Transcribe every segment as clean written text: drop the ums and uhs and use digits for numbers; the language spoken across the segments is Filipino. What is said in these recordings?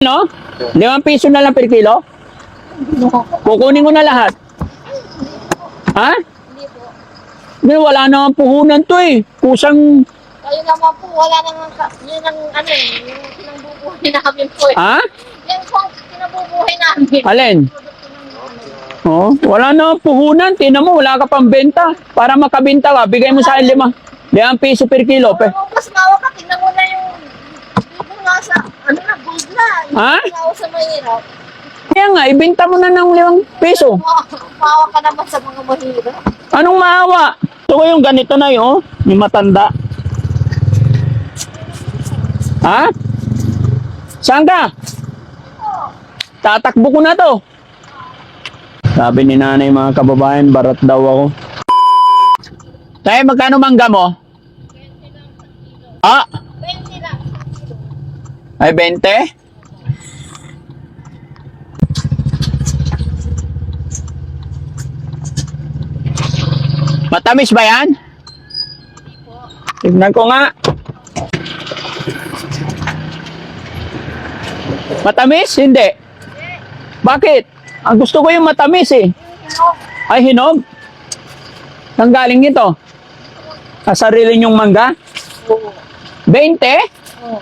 No? 5 piso na lang per kilo? Kukunin ko na lahat. Ha? Hindi po. Wala na ang puhunan to eh. Kusang... Kayo naman po, wala naman yun ang ano eh, yung pinambubuhay namin po eh. Ha? Yan po, pinambubuhay namin. Alin? Oh, wala na ang puhunan. Tingnan mo, wala ka pang benta. Para makabenta ka, bigay mo sa akin 5 piso per kilo. Kung mas mawa ka, tingnan mo na yung libo nga sa, ano na, gold na. Ha? Yung mawa sa mahirap. Kaya nga, ibenta mo na ng 5 piso. Mawa ka naman sa mga mahirap. Anong maawa? Ito ko yung ganito na yun, yung matanda. Ha? Saan ka? Tatakbo ko na to. Sabi ni nanay mga kababayan, barat daw ako. Tayo, magkano mangga mo? 20 lang. Ah, 20 lang. ay 20? Matamis ba yan? Tignan ko nga. Matamis? Hindi. Bakit? Ang gusto ko yung matamis eh. Ay, hinog? Saan galing ito? Sa sarili nyong mangga? Oo. 20? Oo.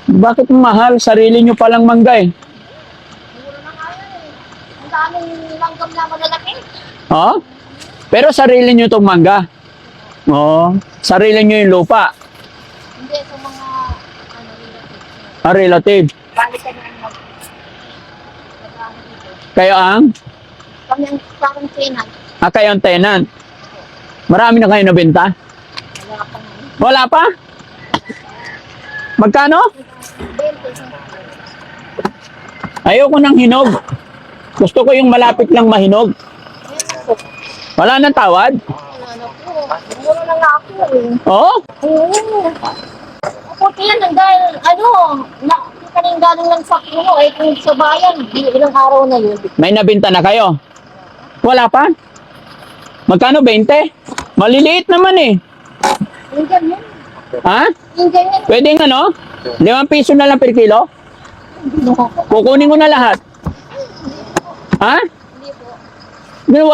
Bakit mahal? Sarili nyo palang mangga eh. Mura na nga yan eh. Ang daming langgam na malalaki. Oh? Pero sarili nyo itong mangga. Oh, sarili nyo yung lupa. Hindi, sa mga, ano, relative. Relative. Balik ka naman mag-ano dito. Kayo ang? Kami ang parang tenant. Kayo ang tenant. Marami na kayo nabenta? Wala pa nga. Wala pa? Magkano? 20. Ayoko ng hinog. Gusto ko yung malapit lang mahinog. Ayan po. Wala nang tawad? Wala na po. Mura na nga ako eh. Oo? Oo. Puti yan dahil ano, nakita rin galing lang sa puno eh kung sa bayan, ilang araw na yun. May nabenta na kayo? Wala pa? Magkano? 20? Maliliit naman eh. Yung ganyan. Ha? Yung ganyan. Pwede nga no? 5 piso na lang per kilo? Hindi po. Kukunin ko na lahat. Ha? Hindi po.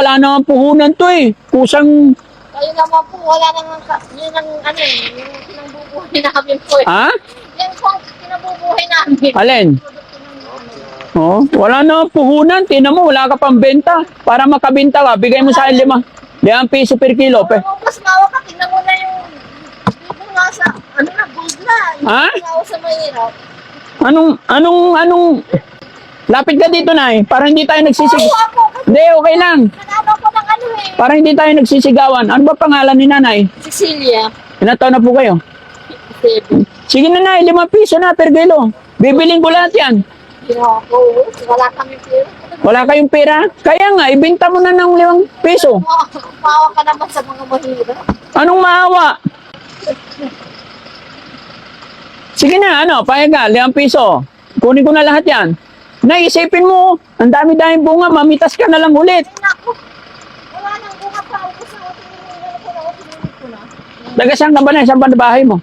Wala na ang puhunan to eh. Kusang... Kayo naman po, wala naman yun ang ano eh, yung pinambubuhay namin po eh. Ha? Yan po, pinambubuhay namin. Alin? Produkto ng ano. Oh, wala na ang puhunan. Tingnan mo, wala ka pang benta. Para makabenta ka, bigay mo sa akin 5 piso per kilo. Kung mas mawa ka, tingnan mo na yung libo nga sa, ano na, gold na. Yung Ha? mawa sa mahirap. Anong... Lapit ka dito, Nay. Para hindi tayo nagsisig... Hindi, okay lang. Nagano ko ng ano eh. Para hindi tayo nagsisigawan. Ano ba pangalan ni Nanay? Cecilia. Ilan taon na po kayo? 7. Sige na, Nay. 5 piso na per kilo. Bibiling ko lahat yan. Ako, wala kami pera. Wala kayong pera? Kaya nga, ibenta mo na ng 5 piso. Mawa ka naman sa mga mahirap. Anong maawa? Sige na, payag ka, 5 piso. Kunin ko na lahat yan. Naisipin mo, ang dami-daming bunga, mamitas ka na lang ulit. Ay naku, wala nang bunga pa. Ubus na ako, tinulungan ko na ako, tinulungan ko na. Taga saan ka ba na? Saan ba na bahay mo?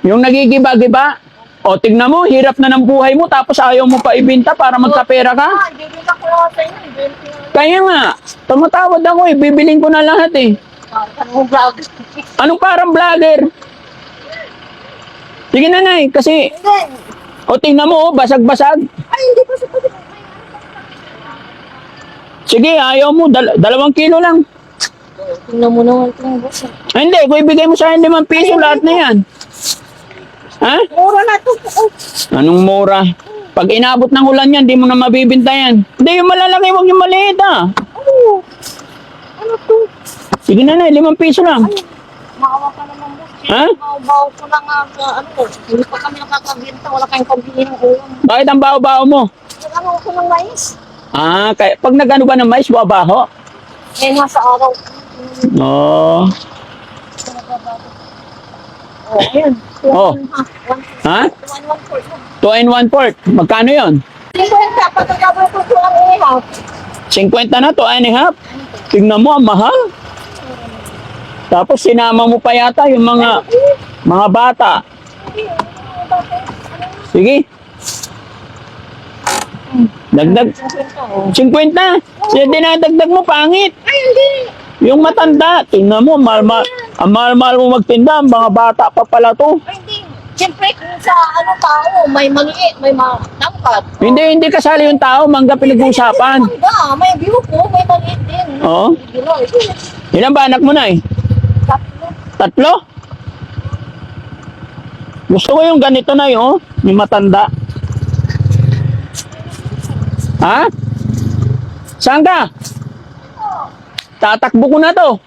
Yung nagigiba-giba? O, tignan mo, hirap na ng buhay mo, tapos ayaw mo pa ibenta para magkapera ka? Ibibigay ko lang sa inyo. Ibibigay ko lang. Kaya nga, tumatawad ako eh, bibiling ko na lahat eh. Anong vlog? Anong parang vlogger? Sige na, Nay, kasi, Hindi. o tingnan mo, basag-basag. Ay, hindi pa sa pwede. Sige, ayaw mo, 2 kilo lang. Tingnan mo naman itong boss. Ay, hindi, kung ibigay mo sa akin 5 piso, lahat na yan. Ha? Mura na ito. Anong mura? Pag inabot ng ulan yan, di mo na mabibinta yan. Hindi, yung malalaki, huwag yung maliit ah. Ano? Ano to? Sige na, 5 piso lang. Maawa ka naman boss. Ha? Baw-baw ko lang nga sa ano. Hindi pa kami nakakabenta. Wala kayong pambili ng ulam. Bakit ang baho-baho mo? Nag-ano ko ng mais. Kaya, pag nag-ano ba ng mais, babaho? Eh, nasa araw. Oo. Oh, ayan. Oh. Ha? 2 and 1/4. Magkano yon? Hindi ko yung dapat nagkabay ko lang ihap. 50 na, 2 and 1/2. Tingnan mo, ang mahal. Tapos sinama mo pa yata yung mga Mga bata. Sige. Dagdag. 50. Sige, dinadagdag mo, pangit. Ay, hindi. Yung matanda, tingnan mo, ang mahal-mahal mo magtinda, ang mga bata pa pala to. Ay, hindi. Siyempre, kung sa tao, may maliit, may matangkad. Hindi kasali yung tao, mangga pinag-uusapan. Mangga, may ko, may maliit din. Oo. Ilan ba anak mo na eh? Tatlo. 3? Gusto ko yung ganito na yun, yung matanda. Ha? Saan ka? Tatakbo ko na to.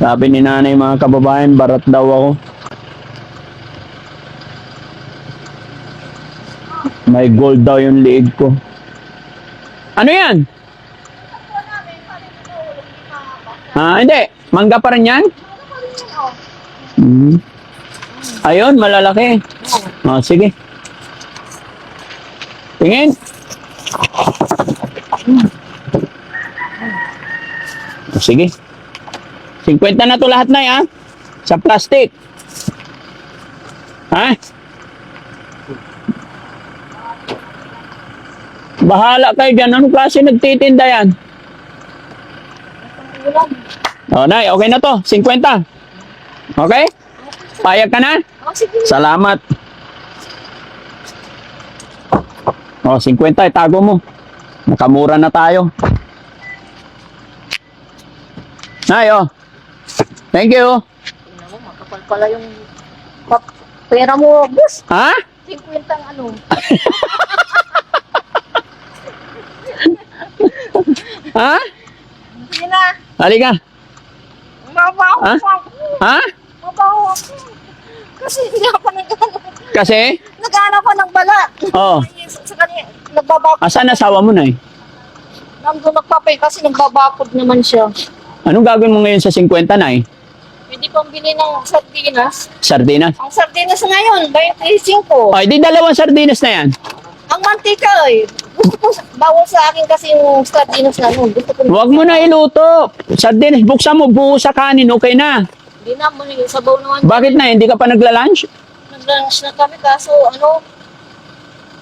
Sabi ni nanay mga kababayan, barat daw ako. May gold daw yung liig ko. Ano yan? Hindi. Mangga pa rin yan? Hmm. Ayun, malalaki. Sige. Tingin. Sige. 50 na to lahat na ya. Sa plastic. Ha? Bahala kayo dyan. Anong klase nagtitinda yan? Nay, okay na to. 50. Okay? Payag ka na? Sige. Salamat. 50, itago mo. Nakamura na tayo. Nay, thank you. Tingnan mo, makapal pala yung pera mo, boss. Ha? 50 ang ano. Ha? Sige na. Halika. Mabaho Ha? pa ako. Ha? Mabaho ako. Kasi hindi ako nag-ano. Kasi? Nag-ano ko ng bala. Oh. Sa kanya, nagbabakod. Asan asawa mo, Nay? Nandun nagpapay kasi nagbabakod naman siya. Anong gagawin mo ngayon sa 50, Nay? Pwede pang bili ng sardinas. Sardinas? Ang sardinas ngayon, 25. Ay, di 2 sardinas na yan. Ang mantika eh. Gusto ko, bawal sa akin kasi yung sardinas na nun. Gusto ko. Huwag mo na iluto. Sardinas, buksan mo, buo sa kanin, okay na. Hindi na mo yung sabaw naman. Bakit na? Hindi ka pa nagla-lunch? Nag-lunch na kami kaso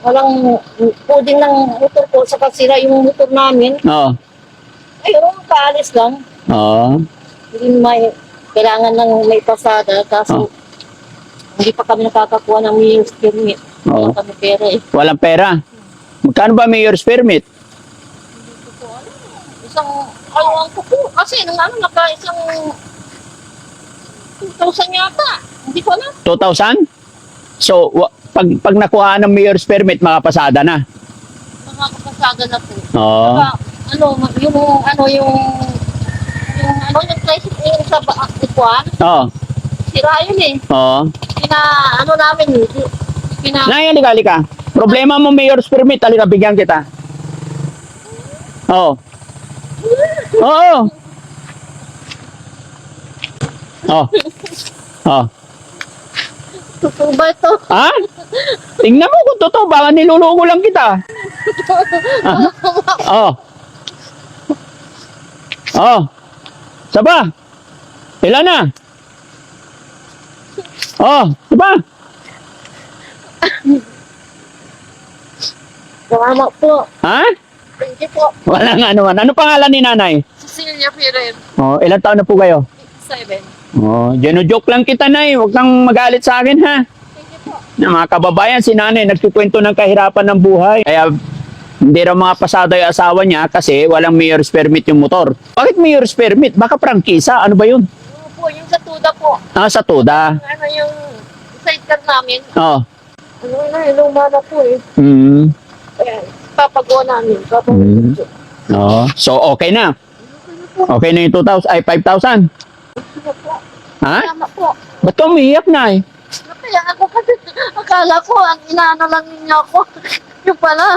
walang puding ng motor ko sa sira yung motor namin. Oo. Ayun, kaalis lang. Oo. Hindi may, kailangan ng may pasada kaso hindi pa kami nakakakuha ng meals permit. Oo. Wala kami pera eh. Walang pera. Magkano ba mayor's permit? Hindi ko alam. Isang, aywan ko po. Kasi nung isang 2,000 yata. Hindi ko alam. 2,000? So, pag nakuha ng mayor's permit, makapasada na. Nakakapasada na po. Oo. Saka, yung tricycle yung sa ikuan, Oo. sira yun eh. Oo. Namin, Nay, halika. Problema mo mayor's permit, halika, bigyan kita. Oo. Oo. Oo. Oo. totoo ba ito? Ha? Tingnan mo kung totoo, baka nilulugo lang kita. Oo. Oo. Saba. Ilan na? Oo. Saba. Salamat po. Ha? Thank you po. Wala nga naman. Ano pangalan ni nanay? Cecilia Piren, Oh, ilang taon na po kayo? 7. Oh, joke lang kita, Nay. Huwag kang magalit sa akin, ha? Thank you po. Na mga kababayan, si nanay nagkikwento ng kahirapan ng buhay. Kaya hindi raw mga pasada yung asawa niya kasi walang mayor's permit yung motor. Bakit mayor's permit? Baka prangkisa. Ano ba yun? Ano po, yung sa Tuda po. Sa Toda. Yung sidecar namin. Oh. Luma na po eh. Mm. Ayan, papagawa namin. Mm. Oh. So, okay na. Okay na yung 2,000, ay 5,000. Ha? Salamat po. Ba't ka umiiyak, Nay? Kaya ako kasi, akala ko, ang inaano lang ninyo ako. Yung pala,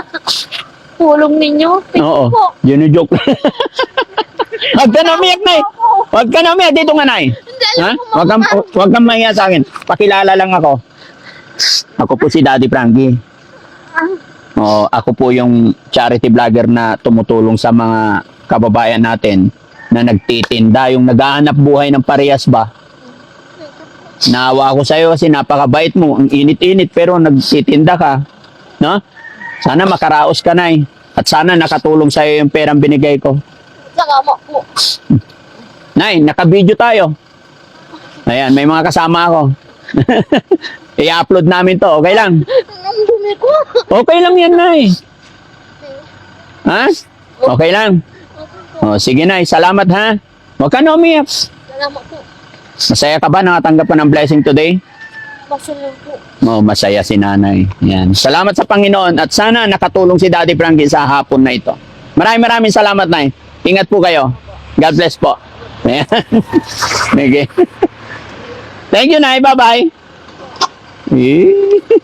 tulong ninyo. Thank you po. Joke lang. Huwag ka na umiyak, Nay. Huwag ka na umiyak. Dito nga, Nay. Hindi, Ha? ayaw ko Huwag kang mahiya sa akin. Pakilala lang ako. Ako po si Daddy Frankie. Ako po yung charity vlogger na tumutulong sa mga kababayan natin na nagtitinda, yung naghahanap buhay ng parehas ba? Naawa ako sa'yo kasi napakabait mo. Ang init-init pero nagtitinda ka. No? Sana makaraos ka, Nay. At sana nakatulong sa'yo yung perang binigay ko. Salamat po. Nay, naka-video tayo. Ayan, may mga kasama ako. I-upload namin to. Okay lang? Ang dumi ko. Okay lang yan, Nay. Ha? Okay lang. O, sige, Nay. Salamat, ha? Huwag ka na umiyak. Salamat po. Masaya ka ba nakatanggap ka ng blessing today? Masunod po. Oh, masaya si nanay. Yan. Salamat sa Panginoon at sana nakatulong si Daddy Frankie sa hapon na ito. Maraming salamat, Nay. Ingat po kayo. God bless po. Ayan. Okay. Thank you, Nay. Bye-bye. Eh.